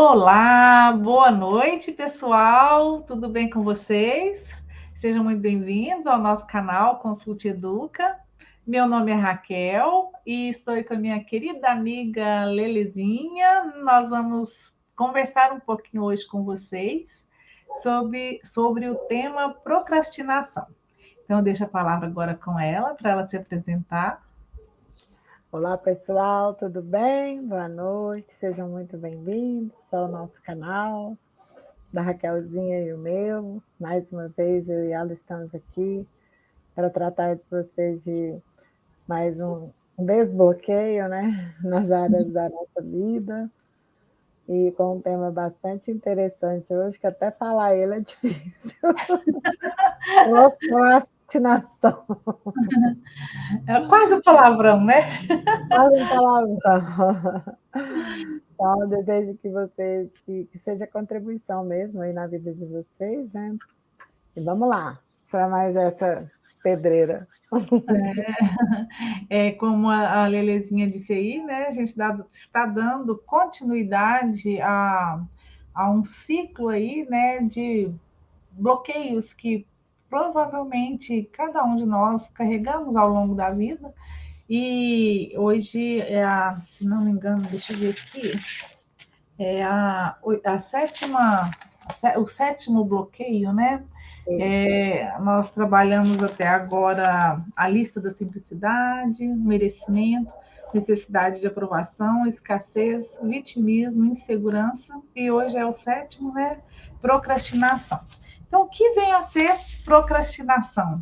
Olá, boa noite, pessoal. Tudo bem com vocês? Sejam muito bem-vindos ao nosso canal Consulte Educa. Meu nome é Raquel e estou com a minha querida amiga Lelezinha. Nós vamos conversar um pouquinho hoje com vocês sobre o tema procrastinação. Então, eu deixo a palavra agora com ela, para ela se apresentar. Olá, pessoal, tudo bem? Boa noite, sejam muito bem-vindos ao nosso canal, da Raquelzinha e o meu. Mais uma vez, eu e ela estamos aqui para tratar de vocês de mais um desbloqueio, né, nas áreas da nossa vida, e com um tema bastante interessante hoje, que até falar ele é difícil. Procrastinação. É quase um palavrão, né? Quase uma palavra. Então, eu desejo que vocês, que seja contribuição mesmo aí na vida de vocês, né? E vamos lá, para mais essa pedreira. Como a Lelezinha disse aí, né? A gente está dando continuidade a um ciclo aí, né? De bloqueios que provavelmente cada um de nós carregamos ao longo da vida. E hoje se não me engano, deixa eu ver aqui, a sétima, o sétimo bloqueio, né? Nós trabalhamos até agora a lista da simplicidade, merecimento, necessidade de aprovação, escassez, vitimismo, insegurança, e hoje é o sétimo, né? Procrastinação. Então, o que vem a ser procrastinação?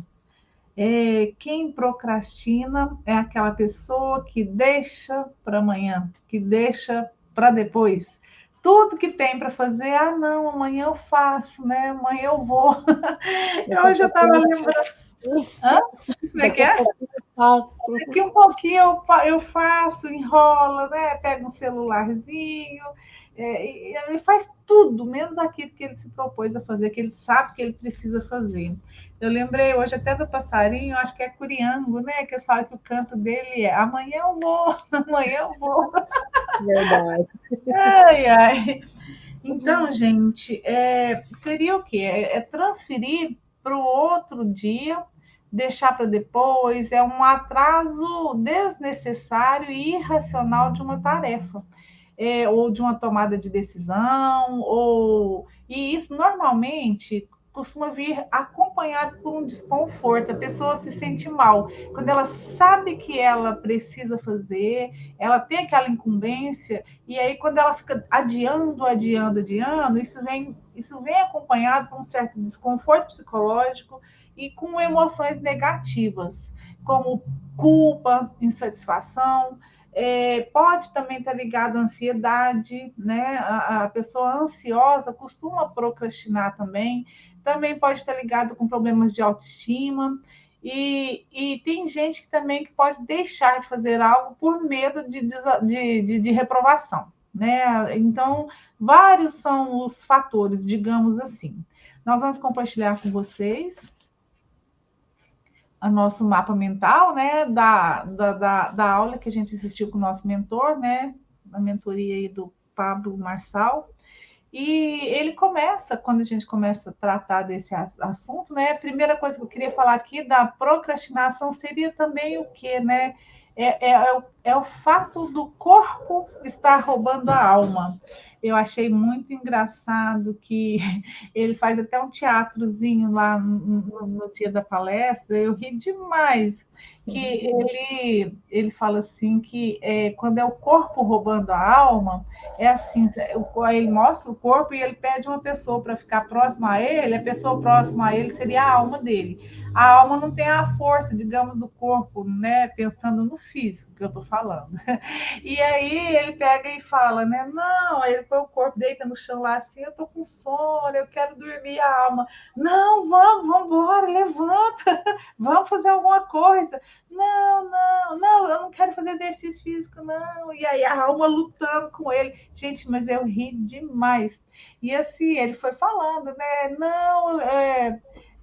Quem procrastina é aquela pessoa que deixa para amanhã, que deixa para depois. Tudo que tem para fazer, não, amanhã eu faço, né? Amanhã eu vou. Daqui a Hoje eu estava pouquinho, lembrando. Hã? Como é que daqui a é? pouquinho eu faço. Daqui um pouquinho eu faço, enrola, né? Pega um celularzinho, e faz tudo, menos aquilo que ele se propôs a fazer, que ele sabe que ele precisa fazer. Eu lembrei hoje até do passarinho, acho que é curiango, né? Que eles falam que o canto dele é amanhã eu vou, amanhã eu vou. Verdade. Ai, ai. Então, gente, seria o quê? Transferir para o outro dia, deixar para depois, é um atraso desnecessário e irracional de uma tarefa, ou de uma tomada de decisão, e isso normalmente costuma vir acompanhado por um desconforto, a pessoa se sente mal. Quando ela sabe que ela precisa fazer, ela tem aquela incumbência, e aí, quando ela fica adiando, isso vem acompanhado com um certo desconforto psicológico e com emoções negativas, como culpa, insatisfação. Pode também estar ligado à ansiedade, né? A pessoa ansiosa costuma procrastinar também. Também pode estar ligado com problemas de autoestima. E tem gente que também que pode deixar de fazer algo por medo de reprovação, né? Então, vários são os fatores, digamos assim. Nós vamos compartilhar com vocês o nosso mapa mental, né? Da aula que a gente assistiu com o nosso mentor, né? A mentoria aí do Pablo Marçal. E ele começa, quando a gente começa a tratar desse assunto, né? A primeira coisa que eu queria falar aqui da procrastinação seria também o quê, né? É o fato do corpo estar roubando a alma. Eu achei muito engraçado que ele faz até um teatrozinho lá no dia da palestra, eu ri demais, que ele fala assim que quando é o corpo roubando a alma, é assim, ele mostra o corpo e ele pede uma pessoa para ficar próxima a ele, a pessoa próxima a ele seria a alma dele. A alma não tem a força, digamos, do corpo, né? Pensando no físico que eu estou falando. E aí ele pega e fala, né? Não, aí ele põe o corpo, deita no chão lá assim, eu tô com sono, eu quero dormir, a alma. Não, vamos embora, levanta, vamos fazer alguma coisa. Não, eu não quero fazer exercício físico, não. E aí a alma lutando com ele. Gente, mas eu ri demais. E assim, ele foi falando, né? Não,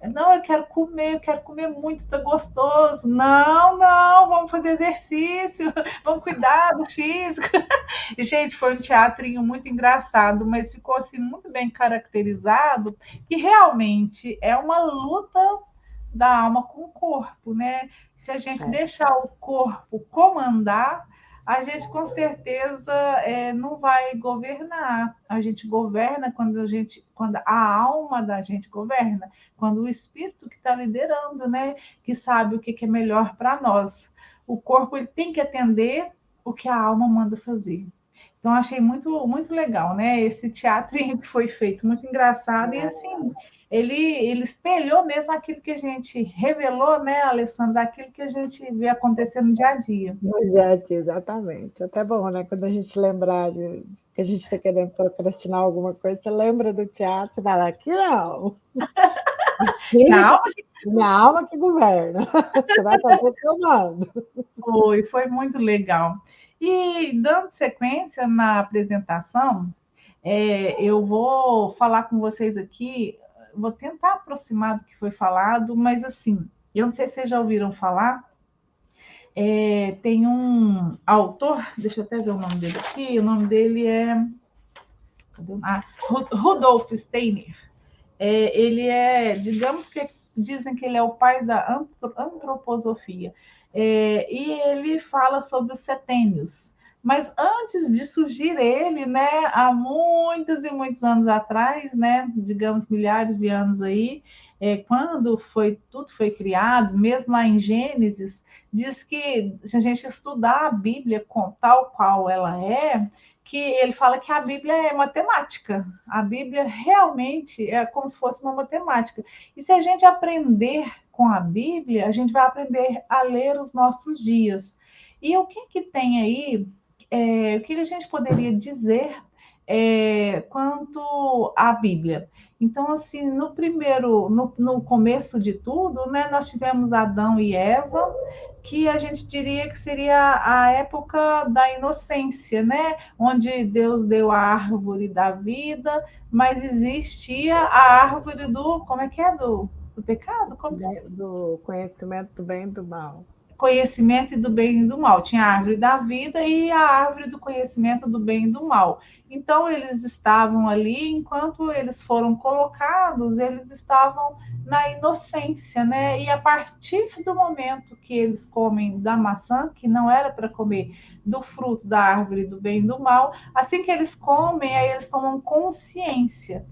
Não, eu quero comer muito, tá gostoso. Não, não, vamos fazer exercício, vamos cuidar do físico. E, gente, foi um teatrinho muito engraçado, mas ficou assim muito bem caracterizado, que realmente é uma luta da alma com o corpo, né? Se a gente É, deixar o corpo comandar, a gente com certeza não vai governar. A gente governa quando a alma da gente governa, quando o espírito que está liderando, né? Que sabe o que é melhor para nós. O corpo ele tem que atender o que a alma manda fazer. Então, achei muito, muito legal, né? Esse teatrinho que foi feito, muito engraçado. E, assim, ele espelhou mesmo aquilo que a gente revelou, né, Alessandra? Aquilo que a gente vê acontecendo no dia a dia. no dia a dia, exatamente. Até bom, né? Quando a gente lembrar que a gente está querendo procrastinar alguma coisa, você lembra do teatro, você fala, aqui não. Calma, Aqui, minha alma que governa. Você vai fazer o que eu mando. foi muito legal. E, dando sequência na apresentação, eu vou falar com vocês aqui, vou tentar aproximar do que foi falado, mas, assim, eu não sei se vocês já ouviram falar. Tem um autor, deixa eu até ver o nome dele aqui, o nome dele é Rudolf Steiner. Ele digamos que dizem que ele é o pai da antroposofia. E ele fala sobre os setênios. Mas antes de surgir ele, né, há muitos e muitos anos atrás, né, digamos milhares de anos aí, quando tudo foi criado, mesmo lá em Gênesis, diz que se a gente estudar a Bíblia tal qual ela que ele fala que a Bíblia é matemática. A Bíblia realmente é como se fosse uma matemática. E se a gente aprender com a Bíblia, a gente vai aprender a ler os nossos dias. E o que tem aí, o que a gente poderia dizer quanto à Bíblia? Então, assim, no começo de tudo, né, nós tivemos Adão e Eva, que a gente diria que seria a época da inocência, né? Onde Deus deu a árvore da vida, mas existia a árvore do, como é que é? Do pecado? Como? Do conhecimento do bem e do mal. Conhecimento do bem e do mal. Tinha a árvore da vida e a árvore do conhecimento do bem e do mal. Então, eles estavam ali, enquanto eles foram colocados, eles estavam na inocência, né? E a partir do momento que eles comem da maçã, que não era para comer do fruto da árvore do bem e do mal, assim que eles comem, aí eles tomam consciência.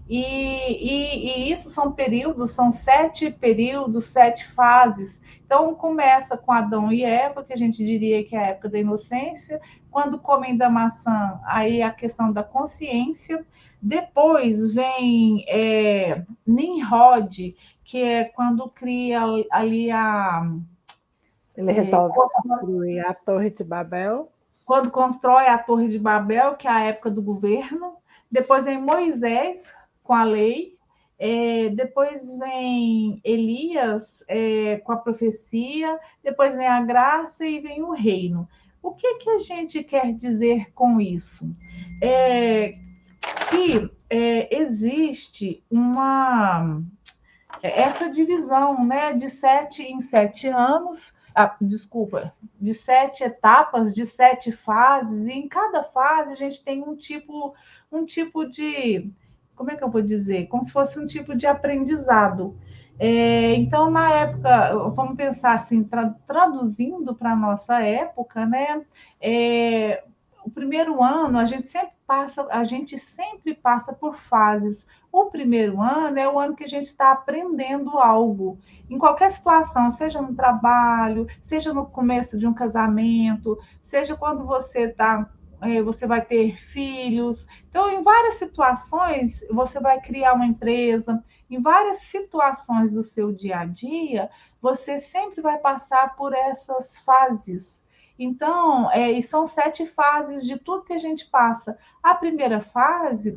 E isso são períodos, são 7 períodos, 7 fases. Então, começa com Adão e Eva, que a gente diria que é a época da inocência. Quando comem da maçã, aí a questão da consciência. Depois vem Nimrod, que é quando cria ali Ele resolve construir a Torre de Babel. Quando constrói a Torre de Babel, que é a época do governo. Depois vem Moisés com a lei. Depois vem Elias com a profecia. Depois vem a graça e vem o reino. O que a gente quer dizer com isso? Que existe essa divisão, né, de 7 em 7 anos, de 7 etapas, de 7 fases, e em cada fase a gente tem um tipo de, como é que eu vou dizer? Como se fosse um tipo de aprendizado. Então, na época, vamos pensar assim, traduzindo para a nossa época, né? O primeiro ano a gente sempre passa por fases. O primeiro ano é o ano que a gente está aprendendo algo. Em qualquer situação, seja no trabalho, seja no começo de um casamento, seja quando você vai ter filhos. Então, em várias situações, você vai criar uma empresa, em várias situações do seu dia a dia, você sempre vai passar por essas fases. Então, e são 7 fases de tudo que a gente passa. A primeira fase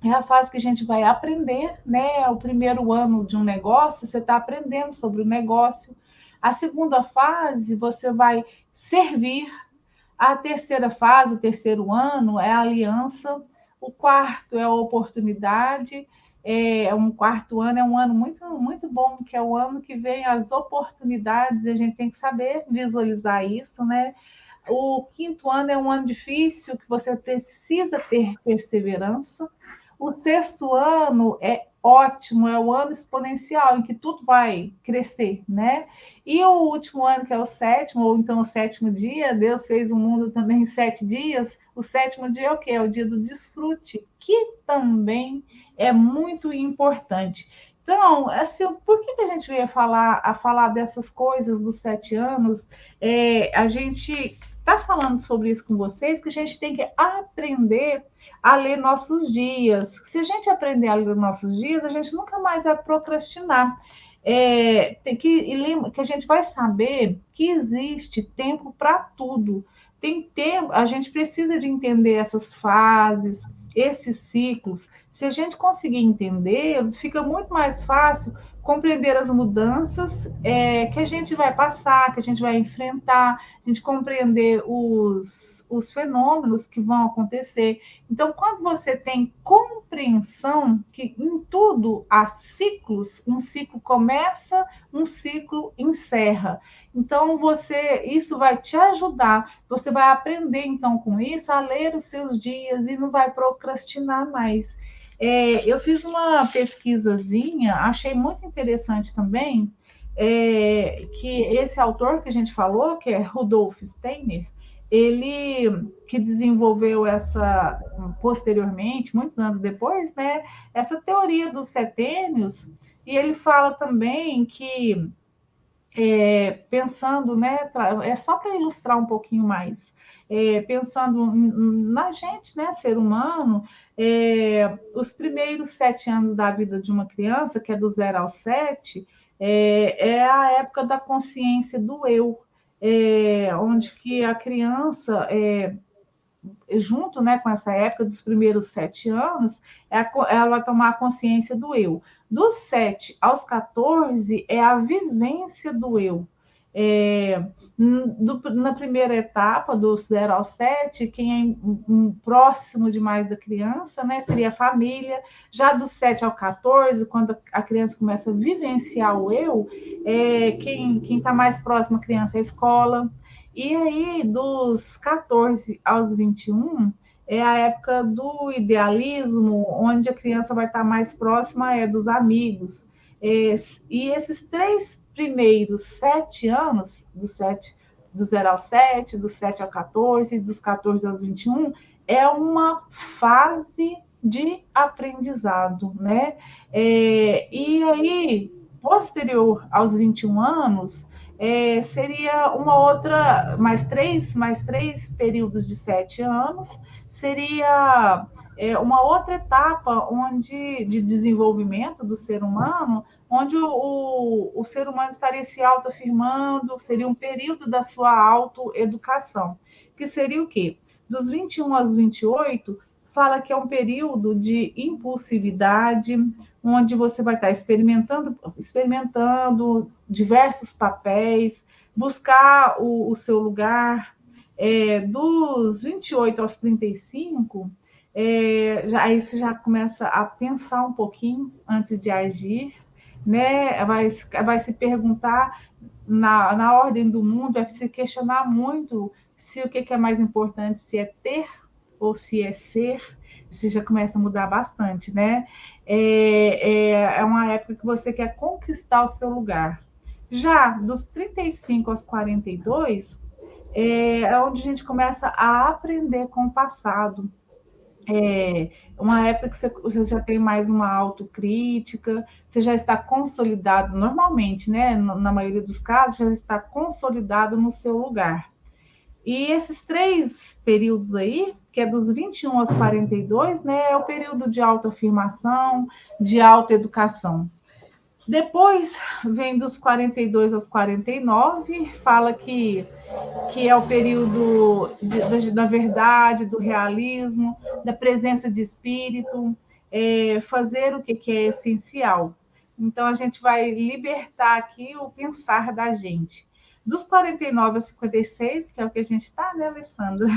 é a fase que a gente vai aprender, né? O primeiro ano de um negócio, você está aprendendo sobre o negócio. A segunda fase, você vai servir. A terceira fase, o terceiro ano, é a aliança. O quarto é a oportunidade. um quarto ano é um ano muito, muito bom, que é o ano que vem as oportunidades, e a gente tem que saber visualizar isso, né? O quinto ano é um ano difícil, que você precisa ter perseverança. O sexto ano é ótimo, é o ano exponencial, em que tudo vai crescer, né? E o último ano, que é o sétimo, ou então o sétimo dia, Deus fez o mundo também em 7 dias. O sétimo dia é o quê? É o dia do desfrute, que também é muito importante. Então, assim, por que a gente veio falar dessas coisas dos 7 anos? A gente está falando sobre isso com vocês, que a gente tem que aprender a ler nossos dias. Se a gente aprender a ler nossos dias, a gente nunca mais vai procrastinar. Tem que a gente vai saber que existe tempo para tudo. Tem tempo, a gente precisa de entender essas fases, esses ciclos. Se a gente conseguir entendê-los, fica muito mais fácil compreender as mudanças que a gente vai passar, que a gente vai enfrentar, a gente compreender os fenômenos que vão acontecer. Então, quando você tem compreensão que em tudo há ciclos, um ciclo começa, um ciclo encerra. Então, isso vai te ajudar. Você vai aprender, então, com isso, a ler os seus dias e não vai procrastinar mais. Eu fiz uma pesquisazinha, achei muito interessante também, que esse autor que a gente falou, que é Rudolf Steiner, ele que desenvolveu essa, posteriormente, muitos anos depois, né, essa teoria dos setênios, e ele fala também que pensando, né, é só para ilustrar um pouquinho mais, pensando na gente, né, ser humano, os primeiros 7 anos da vida de uma criança, que é do 0 ao 7, é a época da consciência do eu, onde que a criança, junto, né, com essa época dos primeiros 7 anos, ela vai tomar a consciência do eu. Dos 7 aos 14 é a vivência do eu. Na primeira etapa, do 0 ao 7, quem é próximo demais da criança, né, seria a família. Já do 7 ao 14, quando a criança começa a vivenciar o eu, quem está mais próximo à criança é a escola. E aí, dos 14 aos 21, é a época do idealismo, onde a criança vai estar mais próxima dos amigos. E esses 3 primeiros 7 anos, do 0 ao 7, do 7 ao 14, dos 14 aos 21, é uma fase de aprendizado, né? E aí, posterior aos 21 anos, seria uma outra, mais três períodos de 7 anos, seria uma outra etapa de desenvolvimento do ser humano, onde o ser humano estaria se autoafirmando, seria um período da sua autoeducação, que seria o quê? Dos 21 aos 28, fala que é um período de impulsividade, onde você vai estar experimentando diversos papéis, buscar o seu lugar. Dos 28 aos 35, aí você já começa a pensar um pouquinho antes de agir, né? Vai se perguntar na ordem do mundo, vai se questionar muito se o que é mais importante, se é ter ou se é ser. Você já começa a mudar bastante, né? É uma época que você quer conquistar o seu lugar. Já dos 35 aos 42, onde a gente começa a aprender com o passado. Uma época que você já tem mais uma autocrítica, você já está consolidado, normalmente, né? Na maioria dos casos, já está consolidado no seu lugar. E esses 3 períodos aí, que é dos 21 aos 42, né, é o período de autoafirmação, de autoeducação. Depois vem dos 42 aos 49, fala que é o período da verdade, do realismo, da presença de espírito, fazer o que é essencial. Então, a gente vai libertar aqui o pensar da gente. Dos 49 aos 56, que é o que a gente está, né, Alessandra?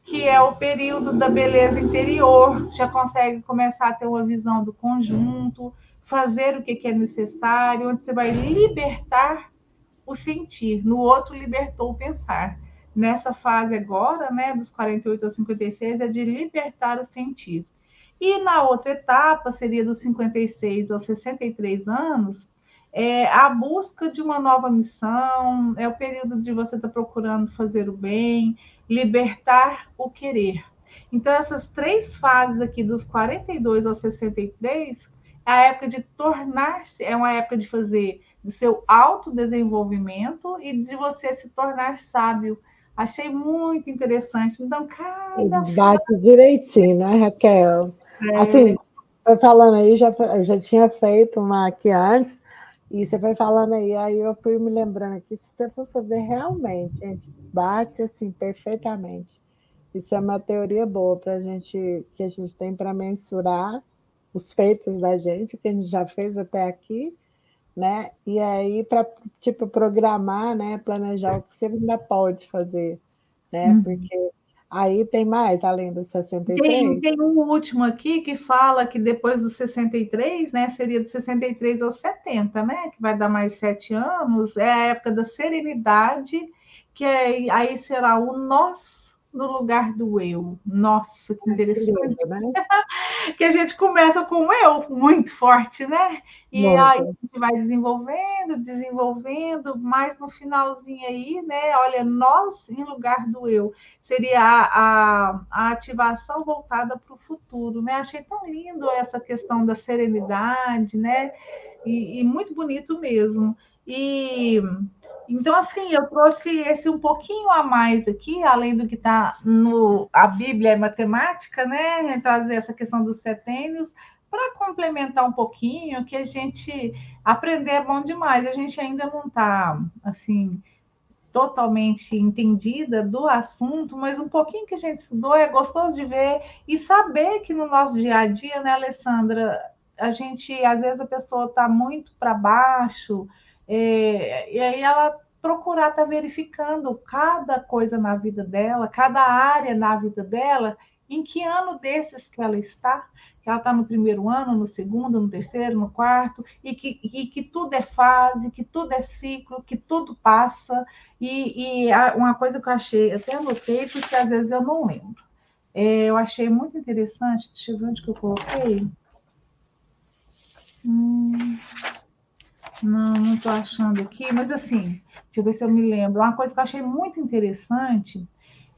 Que é o período da beleza interior, já consegue começar a ter uma visão do conjunto, fazer o que é necessário, onde você vai libertar o sentir, no outro libertou o pensar. Nessa fase agora, né, dos 48 aos 56, é de libertar o sentir. E na outra etapa, seria dos 56 aos 63 anos, é a busca de uma nova missão, é o período de você estar procurando fazer o bem, libertar o querer. Então, essas três fases aqui, dos 42 aos 63, é a época de tornar-se, é uma época de fazer do seu autodesenvolvimento e de você se tornar sábio. Achei muito interessante. Então, cada Bate direitinho, né, Raquel? Assim, foi falando aí, eu já tinha feito uma aqui antes, e você foi falando aí eu fui me lembrando aqui, se você for fazer realmente, gente, bate assim perfeitamente. Isso é uma teoria boa para gente, que a gente tem para mensurar os feitos da gente, o que a gente já fez até aqui, né? E aí para tipo programar, né, planejar o que você ainda pode fazer, né? Porque aí tem mais além dos Tem, 63. tem um último aqui que fala que depois dos 63, né, seria dos 63 aos 70, né, que vai dar mais 7 anos, é a época da serenidade, que aí será o nós no lugar do eu. Nossa, que Que lindo, interessante. né? Que a gente começa com um eu muito forte, né? E aí a Muito. gente vai desenvolvendo, desenvolvendo, mas no finalzinho aí, né? Olha, nós em lugar do eu. Seria a ativação voltada para o futuro, né? Achei tão lindo essa questão da serenidade, né? E muito bonito mesmo. E então, assim, eu trouxe esse um pouquinho a mais aqui, além do que está no a Bíblia é matemática, né? Trazer essa questão dos setênios, para complementar um pouquinho, que a gente aprender é bom demais. A gente ainda não está, assim, totalmente entendida do assunto, mas um pouquinho que a gente estudou é gostoso de ver e saber que no nosso dia a dia, né, Alessandra, a gente, às vezes, a pessoa está muito para baixo, e aí ela procurar estar verificando cada coisa na vida dela, cada área na vida dela, em que ano desses que ela está, que ela está no primeiro ano, no segundo, no terceiro, no quarto, e que tudo é fase, que tudo é ciclo, que tudo passa, e uma coisa que eu achei, até anotei, porque às vezes eu não lembro. Eu achei muito interessante, deixa eu ver onde que eu coloquei. Não estou achando aqui, mas assim, deixa eu ver se eu me lembro. Uma coisa que eu achei muito interessante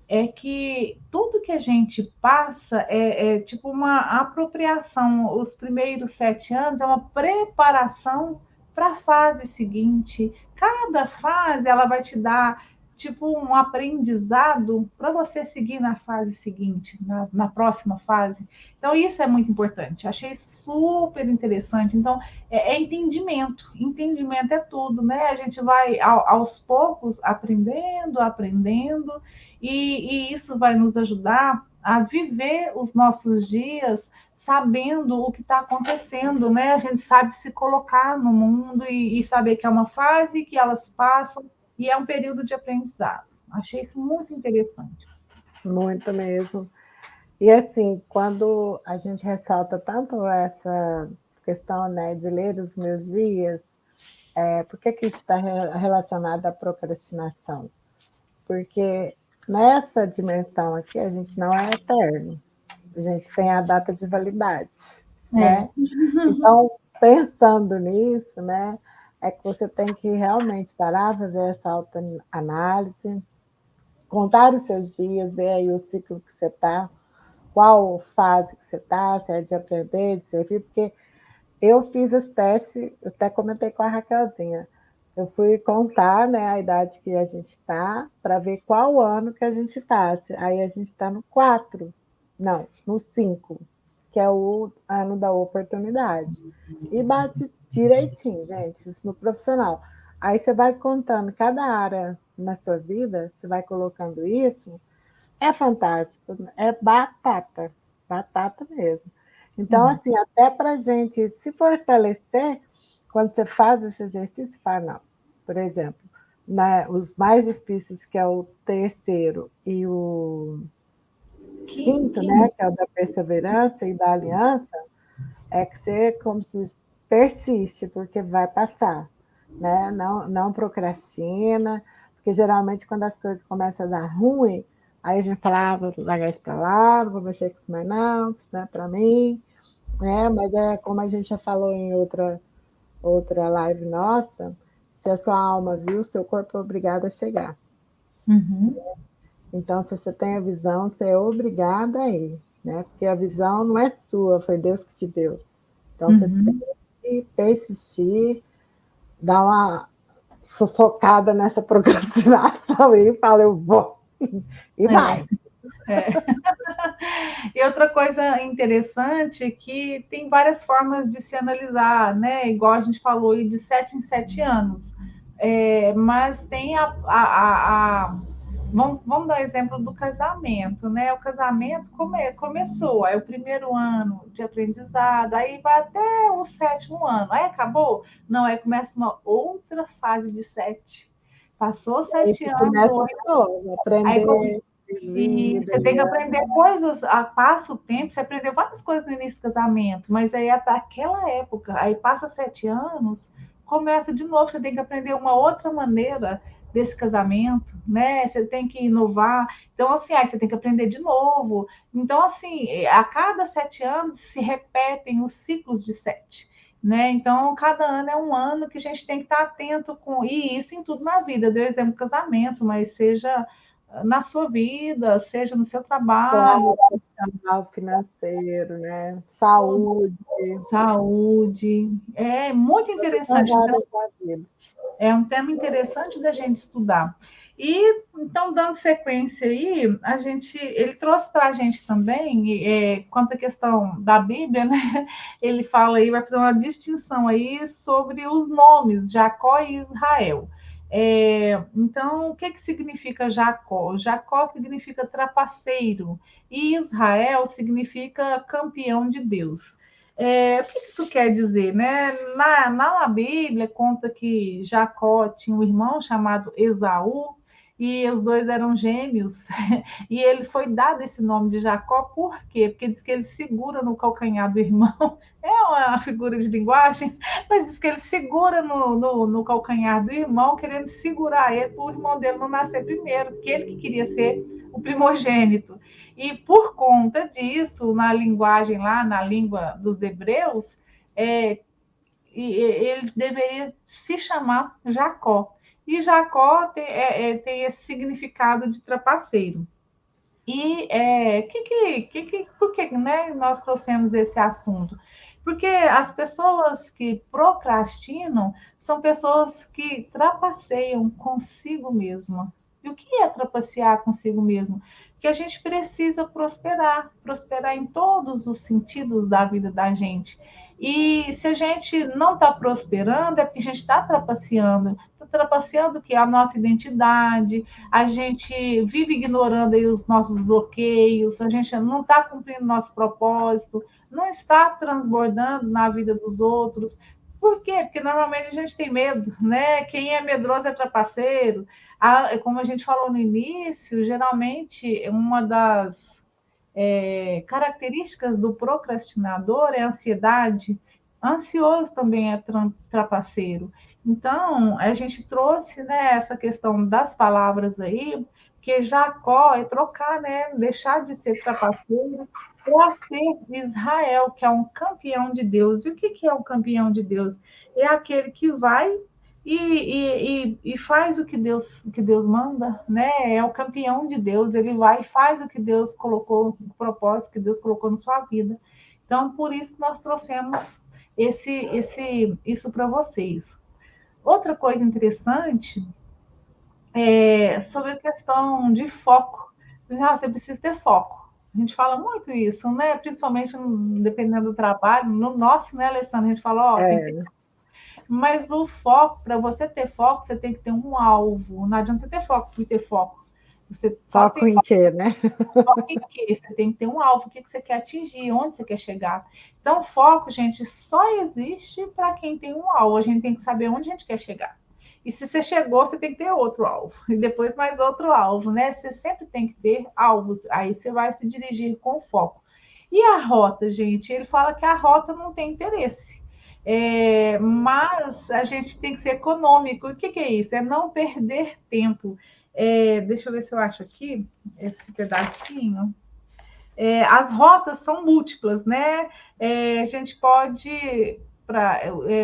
é que tudo que a gente passa é tipo uma apropriação. Os primeiros 7 anos é uma preparação para a fase seguinte. Cada fase ela vai te dar tipo um aprendizado para você seguir na fase seguinte, na próxima fase. Então, isso é muito importante. Achei super interessante. Então, é entendimento. Entendimento é tudo, né? A gente vai aos poucos aprendendo, aprendendo, e isso vai nos ajudar a viver os nossos dias sabendo o que está acontecendo, né? A gente sabe se colocar no mundo e saber que é uma fase, que elas passam e é um período de aprendizado. Achei isso muito interessante. Muito mesmo. E assim, quando a gente ressalta tanto essa questão, né, de ler os meus dias, por que isso está relacionado à procrastinação? Porque nessa dimensão aqui a gente não é eterno, a gente tem a data de validade, É. né? Então, pensando nisso, né, é que você tem que realmente parar, fazer essa autoanálise, contar os seus dias, ver aí o ciclo que você está, qual fase que você está, se é de aprender, de servir, porque eu fiz esse teste, eu até comentei com a Raquelzinha. Eu fui contar, né, a idade que a gente está, para ver qual ano que a gente está. Aí a gente está no 4, não, no 5, que é o ano da oportunidade. E bate direitinho, gente, isso no profissional. Aí você vai contando cada área na sua vida, você vai colocando isso, é fantástico, é batata, batata mesmo. Então, assim, até para a gente se fortalecer, quando você faz esse exercício, fala, não, por exemplo, né, os mais difíceis, que é o terceiro e o quinto, né, que é o da perseverança e da aliança, é que você, como se diz, persiste, porque vai passar, né? Não procrastina, porque geralmente quando as coisas começam a dar ruim, aí a gente fala, vou largar isso para lá, não vou mexer com isso mais não, que isso não é para mim, né? Mas é como a gente já falou em outra live nossa, se a sua alma viu, seu corpo é obrigado a chegar. Uhum. Então, se você tem a visão, você é obrigada a ir, né? Porque a visão não é sua, foi Deus que te deu. Então, você tem que persistir, dar uma sufocada nessa procrastinação e fala, eu vou, e vai. É. E outra coisa interessante é que tem várias formas de se analisar, né? Igual a gente falou aí, de 7 em 7 anos. Mas tem vamos dar o exemplo do casamento, né? O casamento começou, aí o primeiro ano de aprendizado, aí vai até o 7º ano, aí acabou? Não, aí começa uma outra fase de 7. Passou 7 anos, começa de novo, aí aprender. e você tem que aprender coisas, passa o tempo, você aprendeu várias coisas no início do casamento, mas aí até aquela época, aí passa 7 anos, começa de novo, você tem que aprender uma outra maneira desse casamento, né? Você tem que inovar. Então, assim, aí você tem que aprender de novo. Então, assim, a cada 7 anos se repetem os ciclos de 7. Né? Então, cada ano é um ano que a gente tem que estar atento com, e isso em tudo na vida. Eu dei o exemplo do casamento, mas seja na sua vida, seja no seu trabalho. Profissional, financeiro, né? Saúde. Saúde. É muito interessante. Então, é um tema interessante da gente estudar. E então, dando sequência aí, ele trouxe para a gente também, quanto à questão da Bíblia, né? Ele fala aí, vai fazer uma distinção aí sobre os nomes, Jacó e Israel. Então, o que significa Jacó? Jacó significa trapaceiro e Israel significa campeão de Deus. O que isso quer dizer? Né? Na Bíblia conta que Jacó tinha um irmão chamado Esaú, e os dois eram gêmeos, e ele foi dado esse nome de Jacó, por quê? Porque diz que ele segura no calcanhar do irmão, é uma figura de linguagem, mas diz que ele segura no calcanhar do irmão, querendo segurar ele, para o irmão dele não nascer primeiro, porque ele que queria ser o primogênito. E por conta disso, na linguagem lá, na língua dos hebreus, ele deveria se chamar Jacó. E Jacó tem esse significado de trapaceiro. E por que né, nós trouxemos esse assunto? Porque as pessoas que procrastinam são pessoas que trapaceiam consigo mesma. E o que é trapacear consigo mesmo? Que a gente precisa prosperar em todos os sentidos da vida da gente. E se a gente não está prosperando, é porque a gente está trapaceando. Está trapaceando que é a nossa identidade, a gente vive ignorando aí os nossos bloqueios, a gente não está cumprindo nosso propósito, não está transbordando na vida dos outros. Por quê? Porque normalmente a gente tem medo, né? Quem é medroso é trapaceiro. Como a gente falou no início, geralmente uma das características do procrastinador é a ansiedade. Ansioso também é trapaceiro. Então, a gente trouxe, né, essa questão das palavras aí, que Jacó é trocar, né, deixar de ser trapaceiro para ser Israel, que é um campeão de Deus. E o que é um campeão de Deus? É aquele que vai e faz o que Deus manda, né? É o campeão de Deus, ele vai e faz o que Deus colocou, o propósito que Deus colocou na sua vida. Então, por isso que nós trouxemos isso para vocês. Outra coisa interessante é sobre a questão de foco. Você precisa ter foco. A gente fala muito isso, né? Principalmente dependendo do trabalho. No nosso, né, Alessandra? A gente fala, tem que ter. Mas o foco, para você ter foco, você tem que ter um alvo. Não adianta você ter foco por ter foco. Você foco em quê, né? Foco em quê? Você tem que ter um alvo. O que você quer atingir? Onde você quer chegar? Então, foco, gente, só existe para quem tem um alvo. A gente tem que saber onde a gente quer chegar. E se você chegou, você tem que ter outro alvo, e depois mais outro alvo, né? Você sempre tem que ter alvos, aí você vai se dirigir com foco. E a rota, gente? Ele fala que a rota não tem interesse. Mas a gente tem que ser econômico. O que é isso? É não perder tempo. Deixa eu ver se eu acho aqui esse pedacinho. As rotas são múltiplas, né? A gente pode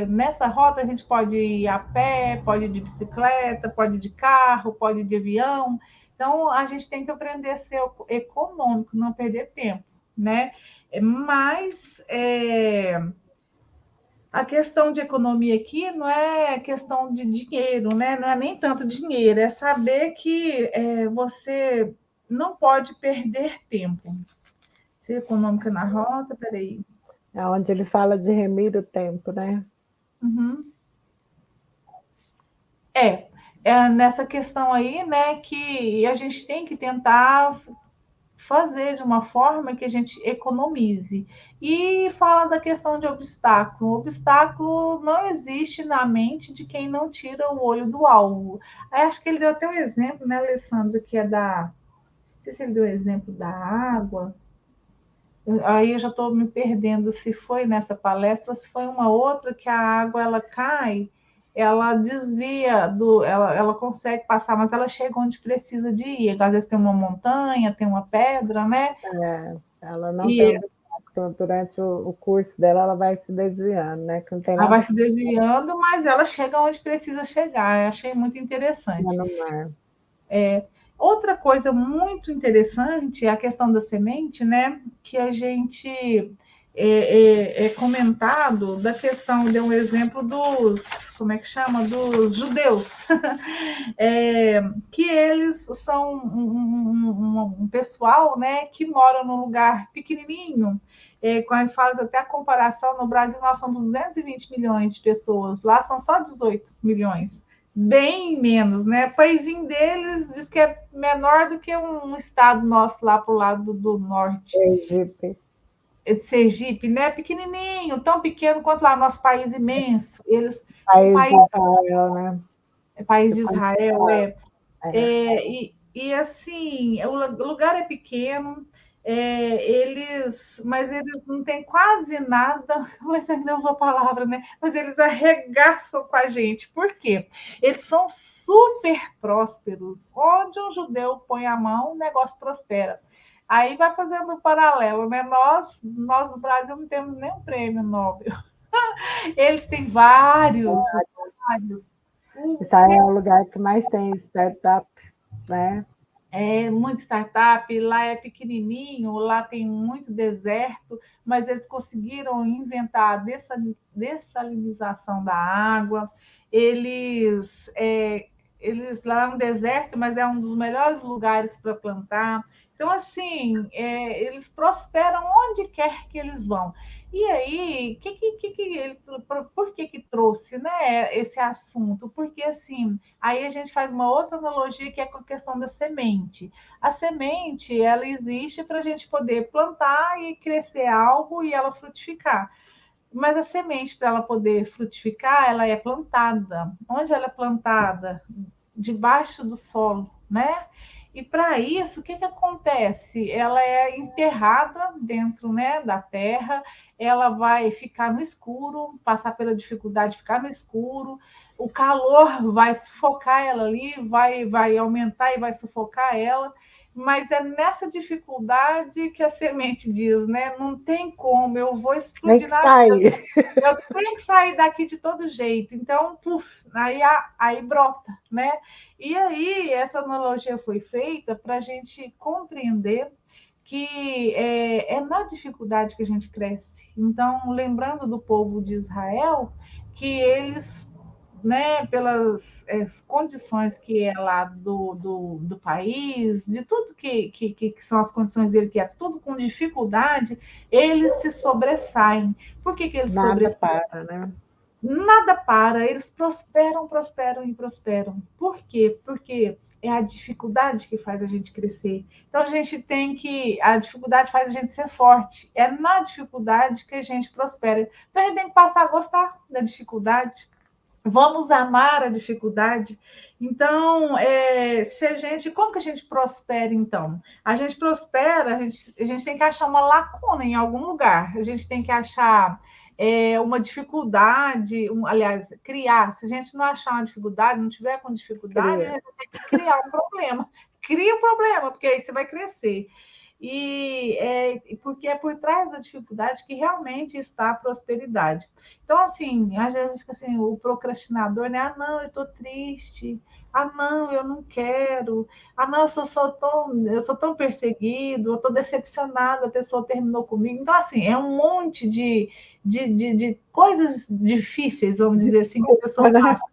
nessa rota a gente pode ir a pé, pode ir de bicicleta, pode ir de carro, pode ir de avião. Então a gente tem que aprender a ser econômico, não perder tempo, né? Mas a questão de economia aqui não é questão de dinheiro, né? Não é nem tanto dinheiro, é saber que você não pode perder tempo. Ser econômica na rota, peraí. É onde ele fala de remir o tempo, né? Uhum. Nessa questão aí, né, que a gente tem que tentar fazer de uma forma que a gente economize. E fala da questão de obstáculo. O obstáculo não existe na mente de quem não tira o olho do alvo. Aí acho que ele deu até um exemplo, né, Alessandro, que é da. Não sei se ele deu o exemplo da água. Aí eu já estou me perdendo se foi nessa palestra ou se foi uma outra que a água ela cai, ela desvia ela consegue passar, mas ela chega onde precisa de ir. Às vezes tem uma montanha, tem uma pedra, né? Ela não tem obstáculo. Durante o curso dela, ela vai se desviando, né? Que não tem Ela nada vai se desviando, mas ela chega onde precisa chegar. Eu achei muito interessante. no mar. Outra coisa muito interessante é a questão da semente, né? Que a gente comentado da questão, deu um exemplo dos, como é que chama? Dos judeus, que eles são um pessoal, né, que mora num lugar pequenininho, quando faz até a comparação, no Brasil nós somos 220 milhões de pessoas, lá são só 18 milhões. Bem menos, né? O paísinho deles diz que é menor do que um estado nosso lá para o lado do norte. Sergipe. De Sergipe, né? Pequenininho, tão pequeno quanto lá, nosso país imenso. Eles, país de Israel, né? País de Israel, E assim, o lugar é pequeno, mas eles não têm quase nada, mas ainda usou a palavra, né? Mas eles arregaçam com a gente. Por quê? Eles são super prósperos. Onde um judeu põe a mão, o negócio prospera. Aí vai fazendo um paralelo, né? Nós no Brasil não temos nenhum prêmio Nobel. Eles têm vários. Israel é o lugar que mais tem startup, né? Muito startup, lá é pequenininho, lá tem muito deserto, mas eles conseguiram inventar a dessalinização da água. Eles lá é um deserto, mas é um dos melhores lugares para plantar. Então, assim, eles prosperam onde quer que eles vão. E aí, por que trouxe, né, esse assunto? Porque, assim, aí a gente faz uma outra analogia que é com a questão da semente. A semente, ela existe para a gente poder plantar e crescer algo e ela frutificar. Mas a semente, para ela poder frutificar, ela é plantada. Onde ela é plantada? Debaixo do solo, né? E para isso, o que acontece? Ela é enterrada dentro, né, da terra, ela vai ficar no escuro, passar pela dificuldade de ficar no escuro, o calor vai sufocar ela ali, vai aumentar e vai sufocar ela, mas é nessa dificuldade que a semente diz, né? Não tem como, eu vou explodir na vida. Eu tenho que sair daqui de todo jeito. Então, aí brota, né? E aí, essa analogia foi feita para a gente compreender que é na dificuldade que a gente cresce. Então, lembrando do povo de Israel, que eles, né, pelas condições que é lá do país, de tudo que são as condições dele, que é tudo com dificuldade, eles se sobressaem. Por que eles sobressaem? Nada para, né? Nada para, eles prosperam, prosperam e prosperam. Por quê? Porque é a dificuldade que faz a gente crescer. Então a dificuldade faz a gente ser forte. É na dificuldade que a gente prospera. Então a gente tem que passar a gostar da dificuldade. Vamos amar a dificuldade. Então, se a gente, como que a gente prospera, então? A gente prospera, a gente tem que achar uma lacuna em algum lugar, a gente tem que achar uma dificuldade, aliás, criar. Se a gente não achar uma dificuldade, não tiver com dificuldade, a Cria. gente tem que criar um problema. Cria um problema, porque aí você vai crescer. Porque é por trás da dificuldade que realmente está a prosperidade. Então, assim, às vezes fica assim, o procrastinador, né? Ah, não, eu estou triste. Ah, não, eu não quero. Ah, não, eu sou tão perseguido, eu estou decepcionado, a pessoa terminou comigo. Então, assim, é um monte de coisas difíceis, vamos dizer assim, que a Desculpa, pessoa né? passa.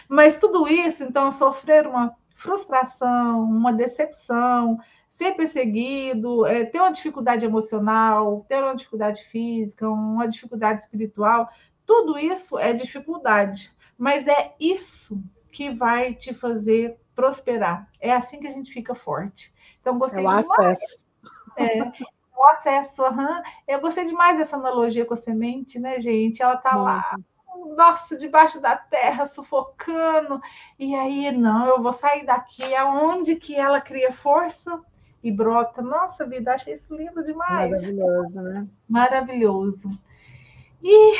Mas tudo isso, então, sofrer uma frustração, uma decepção, ser perseguido, ter uma dificuldade emocional, ter uma dificuldade física, uma dificuldade espiritual, tudo isso é dificuldade. Mas é isso que vai te fazer prosperar. É assim que a gente fica forte. Então, É gostei o demais. acesso. O acesso, uhum. Eu gostei demais dessa analogia com a semente, né, gente? Ela tá lá, Muito. nossa, debaixo da terra, sufocando. E aí, não, eu vou sair daqui. Aonde que ela cria força e brota? Nossa vida, achei isso lindo demais. Maravilhoso, né? Maravilhoso. E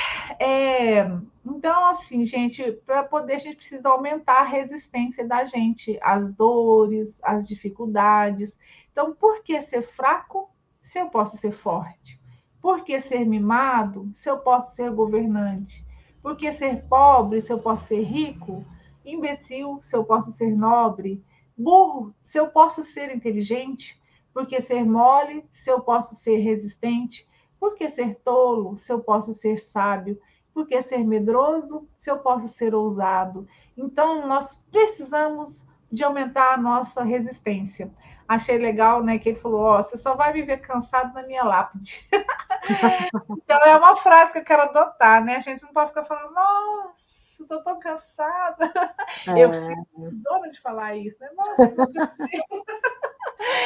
então, assim, gente, para poder, a gente precisa aumentar a resistência da gente, às dores, às dificuldades. Então, por que ser fraco se eu posso ser forte? Por que ser mimado se eu posso ser governante? Por que ser pobre se eu posso ser rico? Imbecil se eu posso ser nobre? Burro se eu posso ser inteligente? Por que ser mole se eu posso ser resistente? Por que ser tolo se eu posso ser sábio? Por que ser medroso se eu posso ser ousado? Então, nós precisamos de aumentar a nossa resistência. Achei legal, né, que ele falou, ó, você só vai viver cansado na minha lápide. Então, é uma frase que eu quero adotar, né? A gente não pode ficar falando, nossa, estou tão cansada. Eu sinto É. dona de falar isso, né? Nossa, meu Deus,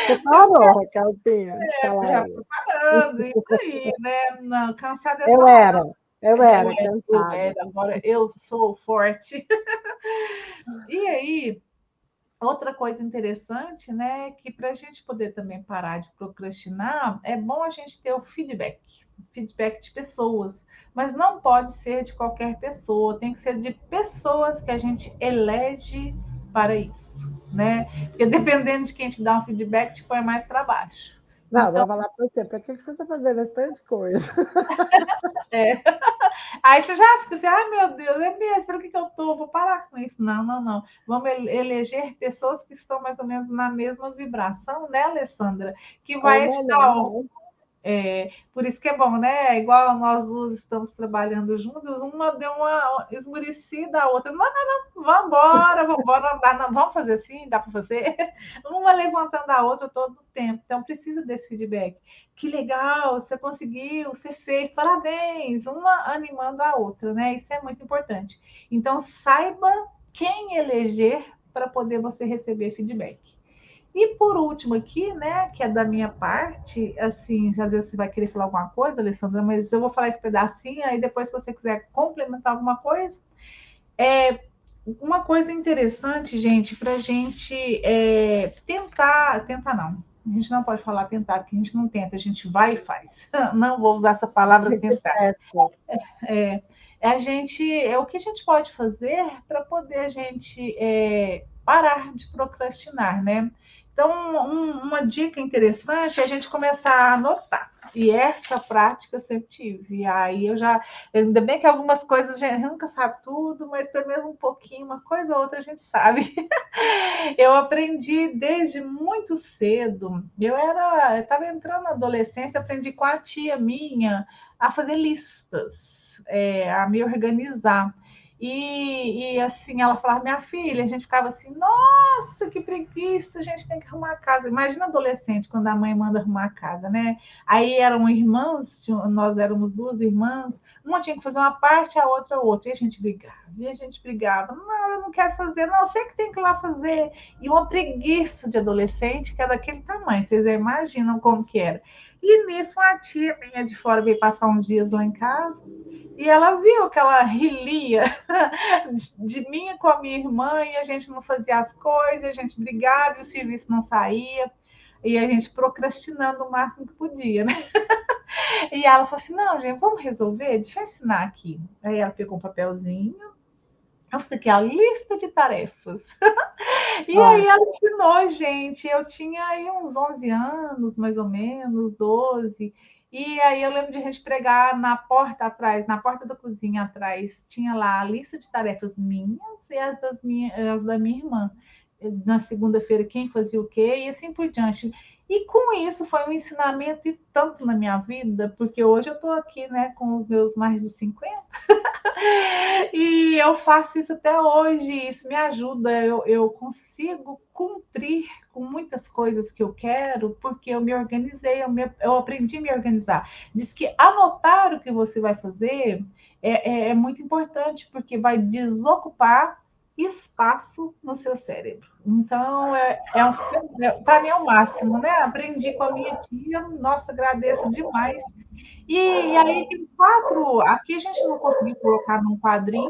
Você parou, Raquelzinha, de falar já isso. preparando, isso aí, né? Não, cansada é essa Eu era, eu Eu era era, eu cansada. era, agora eu sou forte. E aí, outra coisa interessante, né, que para a gente poder também parar de procrastinar, é bom a gente ter o feedback de pessoas, mas não pode ser de qualquer pessoa, tem que ser de pessoas que a gente elege para isso, né? Porque dependendo de quem te dá um feedback, te põe mais para baixo. Não, Então, vou falar para você, para que você está fazendo esse tanto de coisa? é, aí você já fica assim, ai meu Deus, é mesmo, para que eu tô? Vou parar com isso. Não, não, não. Vamos eleger pessoas que estão mais ou menos na mesma vibração, né, Alessandra? Que É o vai te melhor, dar. né? Por isso que é bom, né? Igual nós duas estamos trabalhando juntas, uma deu uma esmurecida, a outra, não, não, não, vamos embora, andar, não, vamos fazer assim, dá para fazer? Uma levantando a outra todo o tempo, então precisa desse feedback. Que legal, você conseguiu, você fez, parabéns, uma animando a outra, né? Isso é muito importante. Então, saiba quem eleger para poder você receber feedback. E por último aqui, né, que é da minha parte, assim, às vezes você vai querer falar alguma coisa, Alessandra, mas eu vou falar esse pedacinho, aí depois se você quiser complementar alguma coisa. Uma coisa interessante, gente, para a gente tentar não, a gente não pode falar tentar, porque a gente não tenta, a gente vai e faz. Não vou usar essa A palavra gente tentar. testa. É o que a gente pode fazer para poder a gente parar de procrastinar, né? Então, uma dica interessante é a gente começar a anotar. E essa prática eu sempre tive. E aí ainda bem que algumas coisas a gente nunca sabe tudo, mas pelo menos um pouquinho, uma coisa ou outra a gente sabe. Eu aprendi desde muito cedo. Eu estava entrando na adolescência, aprendi com a tia minha a fazer listas, a me organizar. Assim, ela falava, minha filha, a gente ficava assim, nossa, que preguiça, a gente tem que arrumar a casa. Imagina adolescente, quando a mãe manda arrumar a casa, né? Aí eram irmãs, nós éramos duas irmãs, uma tinha que fazer uma parte, a outra, e a gente brigava. E a gente brigava, não, eu não quero fazer, não, você que tem que ir lá fazer. E uma preguiça de adolescente que é daquele tamanho, vocês já imaginam como que era. E nisso uma tia minha de fora veio passar uns dias lá em casa, e ela viu que ela rilia de mim com a minha irmã, e a gente não fazia as coisas, a gente brigava, e o serviço não saía, e a gente procrastinando o máximo que podia, né? E ela falou assim: não, gente, vamos resolver? Deixa eu ensinar aqui. Aí ela pegou um papelzinho. Eu falei aqui, a lista de tarefas. E Ó, aí ela ensinou, gente. Eu tinha aí uns 11 anos, mais ou menos, 12. E aí eu lembro de a gente pregar na porta atrás, na porta da cozinha atrás, tinha lá a lista de tarefas minhas e as da minha irmã. Na segunda-feira, quem fazia o quê, e assim por diante. E com isso foi um ensinamento e tanto na minha vida, porque hoje eu estou aqui, né, com os meus mais de 50, e eu faço isso até hoje, e isso me ajuda, eu consigo cumprir com muitas coisas que eu quero, porque eu me organizei, eu aprendi a me organizar. Diz que anotar o que você vai fazer é muito importante, porque vai desocupar espaço no seu cérebro. Então, para mim é o máximo, né? Aprendi com a minha tia, nossa, agradeço demais. E aí tem quatro. Aqui a gente não conseguiu colocar num quadrinho,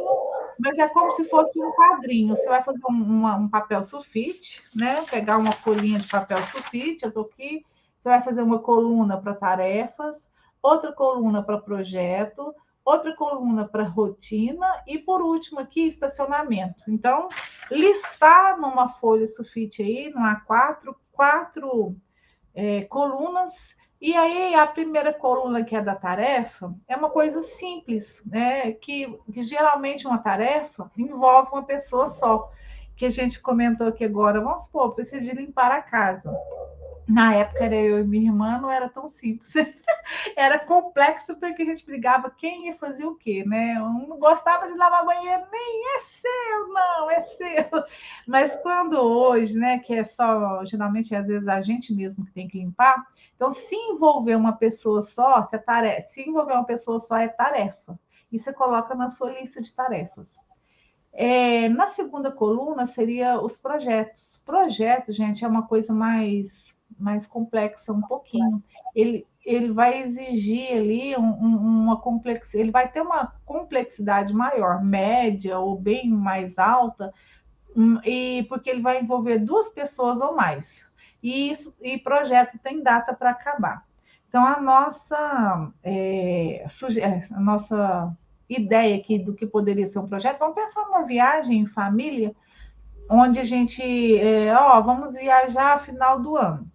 mas é como se fosse um quadrinho. Você vai fazer um papel sulfite, né? Pegar uma folhinha de papel sulfite, eu estou aqui. Você vai fazer uma coluna para tarefas, outra coluna para projeto, outra coluna para rotina e, por último, aqui, estacionamento. Então, listar numa folha sulfite aí, no A4, quatro colunas. E aí, a primeira coluna, que é da tarefa, é uma coisa simples, né? Que geralmente uma tarefa envolve uma pessoa só. Que a gente comentou aqui agora, vamos supor, precisa de limpar a casa. Na época era eu e minha irmã, não era tão simples. Era complexo porque a gente brigava quem ia fazer o quê, né? Um não gostava de lavar banheiro, nem é seu, não, é seu. Mas quando hoje, né, que é só, geralmente, às vezes, a gente mesmo que tem que limpar, então, se envolver uma pessoa só, se envolver uma pessoa só é tarefa. E você coloca na sua lista de tarefas. Na segunda coluna seria os projetos. Projeto, gente, é uma coisa mais complexa um pouquinho. Ele vai exigir ali uma complexidade, ele vai ter uma complexidade maior, média ou bem mais alta, e porque ele vai envolver duas pessoas ou mais. E projeto tem data para acabar. Então a nossa ideia aqui do que poderia ser um projeto, vamos pensar numa viagem em família, onde a gente, vamos viajar final do ano.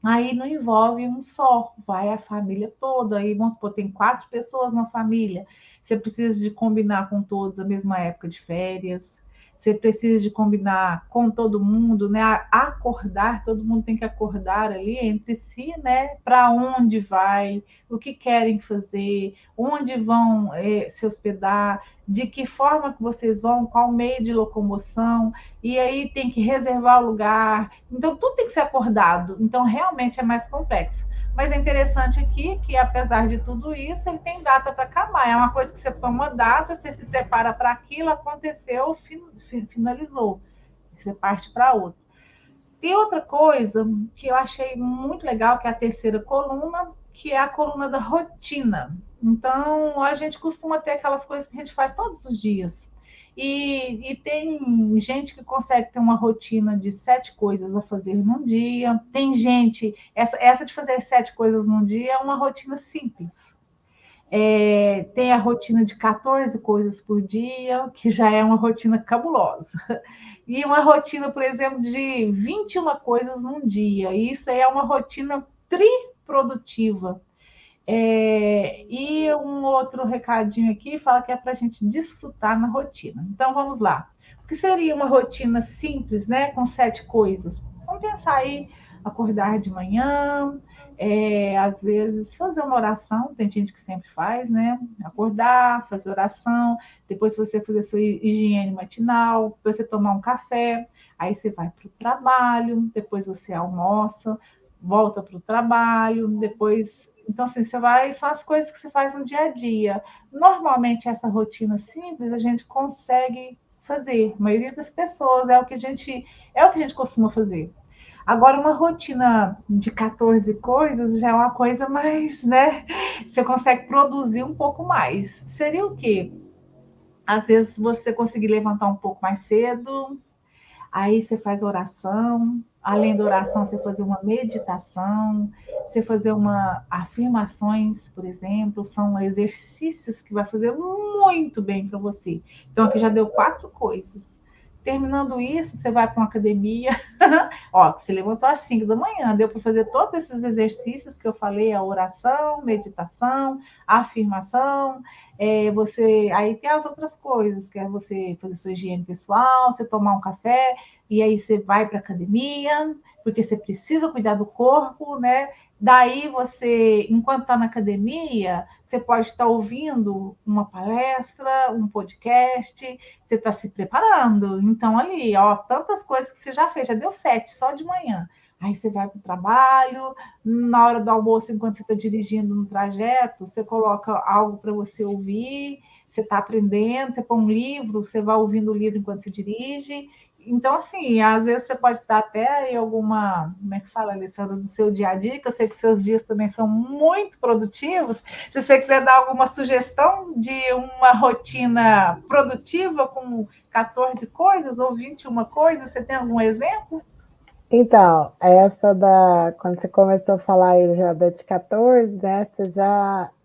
Aí não envolve um só, vai a família toda. Aí vamos supor, tem 4 pessoas na família. Você precisa de combinar com todos a mesma época de férias. Você precisa de combinar com todo mundo, né? Acordar, todo mundo tem que acordar ali entre si, né? Para onde vai, o que querem fazer, onde vão se hospedar, de que forma que vocês vão, qual meio de locomoção, e aí tem que reservar o lugar. Então, tudo tem que ser acordado. Então, realmente é mais complexo. Mas é interessante aqui que, apesar de tudo isso, ele tem data para acabar. É uma coisa que você toma data, você se prepara para aquilo, aconteceu, finalizou. Você parte para outra. E outra coisa que eu achei muito legal, que é a terceira coluna, que é a coluna da rotina. Então, a gente costuma ter aquelas coisas que a gente faz todos os dias. E tem gente que consegue ter uma rotina de 7 coisas a fazer num dia. Tem gente, essa de fazer 7 coisas num dia é uma rotina simples. Tem a rotina de 14 coisas por dia, que já é uma rotina cabulosa. E uma rotina, por exemplo, de 21 coisas num dia. Isso aí é uma rotina triprodutiva. E um outro recadinho aqui fala que é para a gente desfrutar na rotina. Então vamos lá. O que seria uma rotina simples, né? Com 7 coisas? Vamos pensar aí, acordar de manhã, às vezes fazer uma oração, tem gente que sempre faz, né? Acordar, fazer oração, depois você fazer sua higiene matinal, depois você tomar um café, aí você vai para o trabalho, depois você almoça, volta para o trabalho, depois... Então, assim, são as coisas que você faz no dia a dia. Normalmente, essa rotina simples, a gente consegue fazer. A maioria das pessoas é o que a gente costuma fazer. Agora, uma rotina de 14 coisas já é uma coisa mais, né? Você consegue produzir um pouco mais. Seria o quê? Às vezes você conseguir levantar um pouco mais cedo, aí você faz oração, além da oração, você fazer uma meditação, você fazer uma afirmações, por exemplo, são exercícios que vai fazer muito bem para você. Então, aqui já deu 4 coisas. Terminando isso, você vai para uma academia. Ó, você levantou às 5 da manhã, deu para fazer todos esses exercícios que eu falei, a oração, meditação, a afirmação, aí tem as outras coisas, que é você fazer sua higiene pessoal, você tomar um café, e aí você vai para a academia, porque você precisa cuidar do corpo, né? Daí você, enquanto está na academia, você pode estar ouvindo uma palestra, um podcast, você está se preparando. Então, ali, ó, tantas coisas que você já fez, já deu 7 só de manhã. Aí você vai para o trabalho, na hora do almoço, enquanto você está dirigindo no trajeto, você coloca algo para você ouvir, você está aprendendo, você põe um livro, você vai ouvindo o livro enquanto você dirige. Então, assim, às vezes você pode estar até em alguma, como é que fala, Alessandra, do seu dia a dia, que eu sei que seus dias também são muito produtivos. Se você quiser dar alguma sugestão de uma rotina produtiva com 14 coisas ou 21 coisas, você tem algum exemplo? Então, quando você começou a falar aí já de 14, né?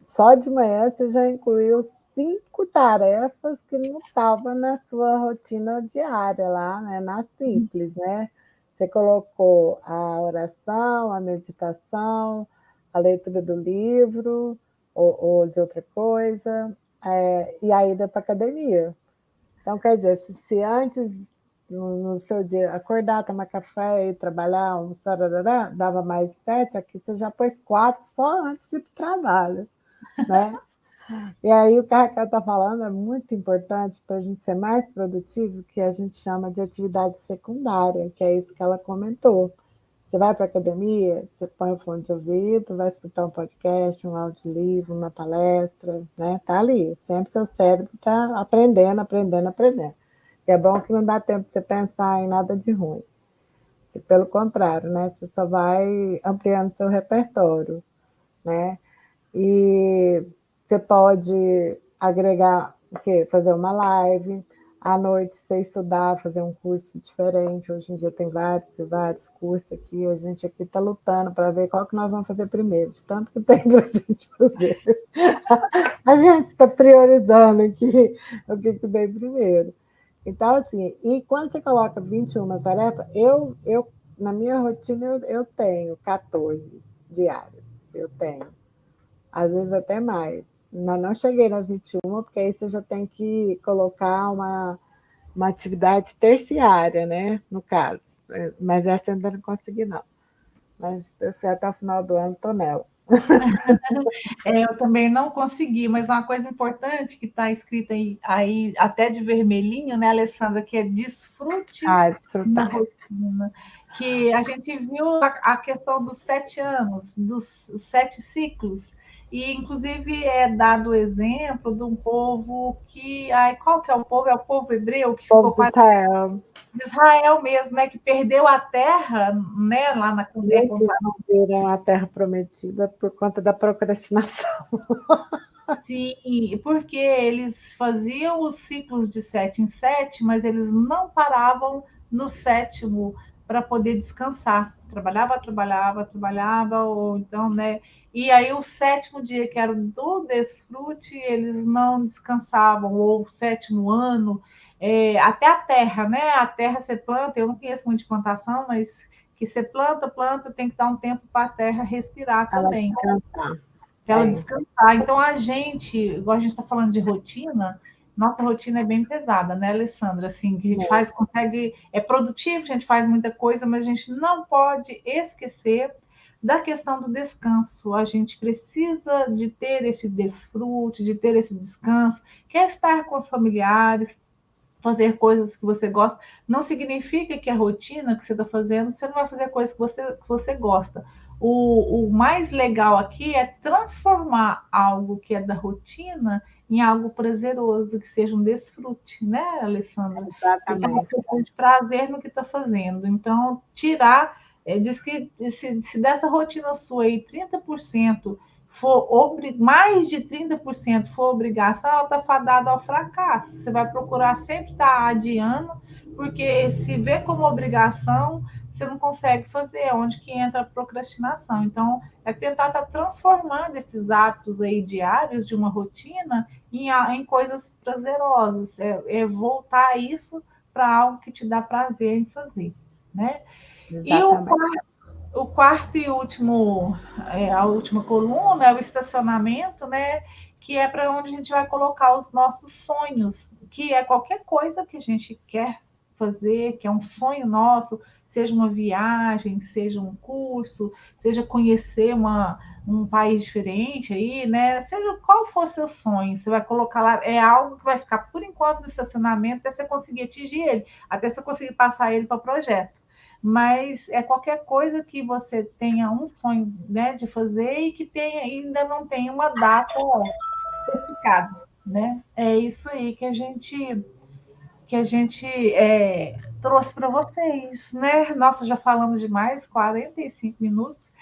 Só de manhã você já incluiu 5 tarefas que não estavam na sua rotina diária lá, né? Na simples, né? Você colocou a oração, a meditação, a leitura do livro ou de outra coisa, e a ida para a academia. Então, quer dizer, se antes no seu dia, acordar, tomar café e trabalhar, almoçar, dava mais 7, aqui você já pôs 4 só antes de ir para o trabalho, né? E aí o que a Raquel está falando é muito importante para a gente ser mais produtivo, que a gente chama de atividade secundária, que é isso que ela comentou. Você vai para a academia, você põe o fone de ouvido, vai escutar um podcast, um audiolivro, uma palestra, né? Está ali, sempre seu cérebro está aprendendo, aprendendo, aprendendo. E é bom que não dá tempo de você pensar em nada de ruim. Pelo contrário, né? Você só vai ampliando seu repertório, né? E você pode agregar o quê? Fazer uma live, à noite você estudar, fazer um curso diferente. Hoje em dia tem vários e vários cursos aqui. A gente aqui está lutando para ver qual que nós vamos fazer primeiro, de tanto que tem para a gente fazer. A gente está priorizando aqui o que vem primeiro. Então, assim, e quando você coloca 21 tarefas, na minha rotina eu tenho 14 diárias. Eu tenho. Às vezes até mais. Não cheguei na 21, porque aí você já tem que colocar uma atividade terciária, né? No caso. Mas essa eu ainda não consegui, não. Mas eu sei, até o final do ano estou nela. Eu também não consegui, mas uma coisa importante que está escrita aí, até de vermelhinho, né, Alessandra, que é desfrute na Desfrutar. rotina. Que a gente viu a questão dos 7 anos, dos 7 ciclos, e inclusive é dado o exemplo de um povo que. Ai, qual que é o povo? É o povo hebreu que O povo ficou de quase. Israel. De Israel mesmo, né? Que perdeu a terra, né? Lá na. Muitos não viram a terra prometida por conta da procrastinação. Sim, porque eles faziam os ciclos de 7 em 7, mas eles não paravam no 7º para poder descansar. Trabalhava, trabalhava, trabalhava, ou então, né? E aí o 7º dia, que era o do desfrute, eles não descansavam, ou o 7º ano, até a terra, né? A terra você planta, eu não conheço muito de plantação, mas que você planta, planta, tem que dar um tempo para a terra respirar Ela também, descansar. para ela descansar. Então, a gente, igual a gente está falando de rotina, nossa rotina é bem pesada, né, Alessandra? Assim, que a gente faz, consegue, é produtivo, a gente faz muita coisa, mas a gente não pode esquecer da questão do descanso. A gente precisa de ter esse desfrute, de ter esse descanso, quer estar com os familiares, fazer coisas que você gosta. Não significa que a rotina que você está fazendo, você não vai fazer coisas que você gosta. o mais legal aqui é transformar algo que é da rotina em algo prazeroso, que seja um desfrute, né, Alessandra? Ficar uma Exatamente. questão de prazer no que está fazendo. Então, tirar, diz que se dessa rotina sua aí 30% for mais de 30% for obrigação, ela está fadada ao fracasso. Você vai procurar sempre estar adiando, porque se vê como obrigação, você não consegue fazer, é onde que entra a procrastinação. Então, é tentar estar transformando esses hábitos aí diários de uma rotina em coisas prazerosas, é voltar isso para algo que te dá prazer em fazer, né? E Exatamente. o quarto e último, a última coluna é o estacionamento, né? Que é para onde a gente vai colocar os nossos sonhos, que é qualquer coisa que a gente quer fazer, que é um sonho nosso, seja uma viagem, seja um curso, seja conhecer um país diferente aí, né? Seja qual for seu sonho, você vai colocar lá, é algo que vai ficar por enquanto no estacionamento até você conseguir atingir ele, até você conseguir passar ele para o projeto. Mas é qualquer coisa que você tenha um sonho, né, de fazer e que ainda não tem uma data especificada, né? É isso aí que a gente trouxe para vocês, né? Nossa, já falamos demais, 45 minutos.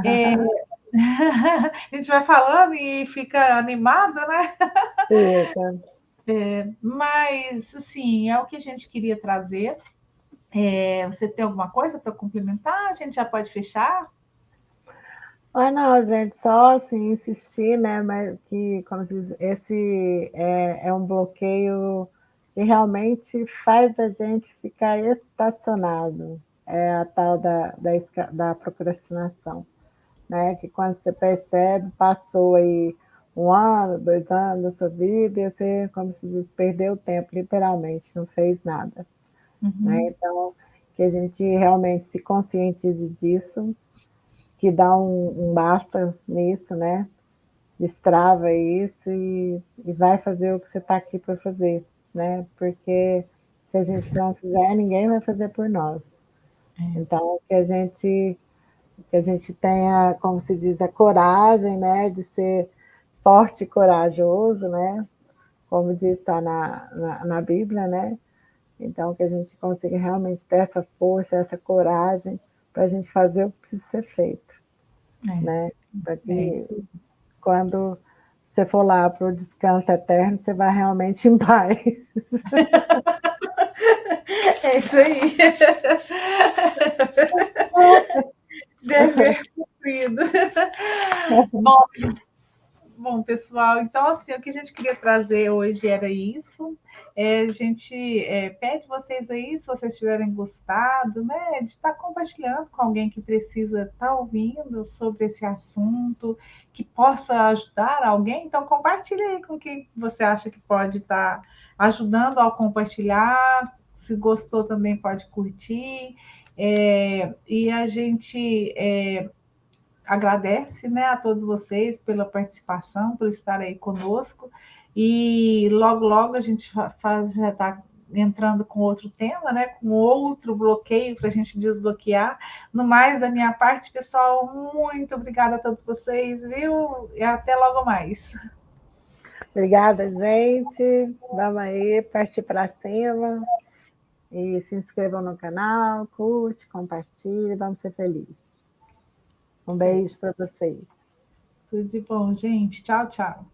É, a gente vai falando e fica animada, né? Fica. Mas, assim, é o que a gente queria trazer. Você tem alguma coisa para complementar? A gente já pode fechar? Mas não, gente, só assim insistir, né? Mas que, como se diz, esse é um bloqueio que realmente faz a gente ficar estacionado. É a tal da procrastinação, né? Que quando você percebe, passou aí 1 ano, 2 anos da sua vida, e você, como se diz, perdeu o tempo, literalmente, não fez nada, né? Uhum. Então, que a gente realmente se conscientize disso, que dá um basta nisso, né? Destrava isso e vai fazer o que você está aqui para fazer, né? Porque se a gente não fizer, ninguém vai fazer por nós. Então, que a gente tenha, como se diz, a coragem, né, de ser forte e corajoso, né? Como diz, está na Bíblia, né? Então, que a gente consiga realmente ter essa força, essa coragem para a gente fazer o que precisa ser feito, É, né? Para é, que quando você for lá para o descanso eterno, você vai realmente em paz. é isso aí. Dever cumprido. Bom, bom, pessoal, então assim, o que a gente queria trazer hoje era isso. A gente pede vocês aí, se vocês tiverem gostado, né, de estar compartilhando com alguém que precisa estar ouvindo sobre esse assunto, que possa ajudar alguém. Então, compartilhe aí com quem você acha que pode estar ajudando ao compartilhar. Se gostou, também pode curtir. E a gente agradece, né, a todos vocês pela participação, por estar aí conosco. E logo, logo a gente já está entrando com outro tema, né, com outro bloqueio para a gente desbloquear. No mais, da minha parte, pessoal, muito obrigada a todos vocês, viu? E até logo mais. Obrigada, gente. Vamos aí, partir para cima. E se inscrevam no canal, curte, compartilhe, vamos ser felizes. Um beijo para vocês. Tudo de bom, gente. Tchau, tchau.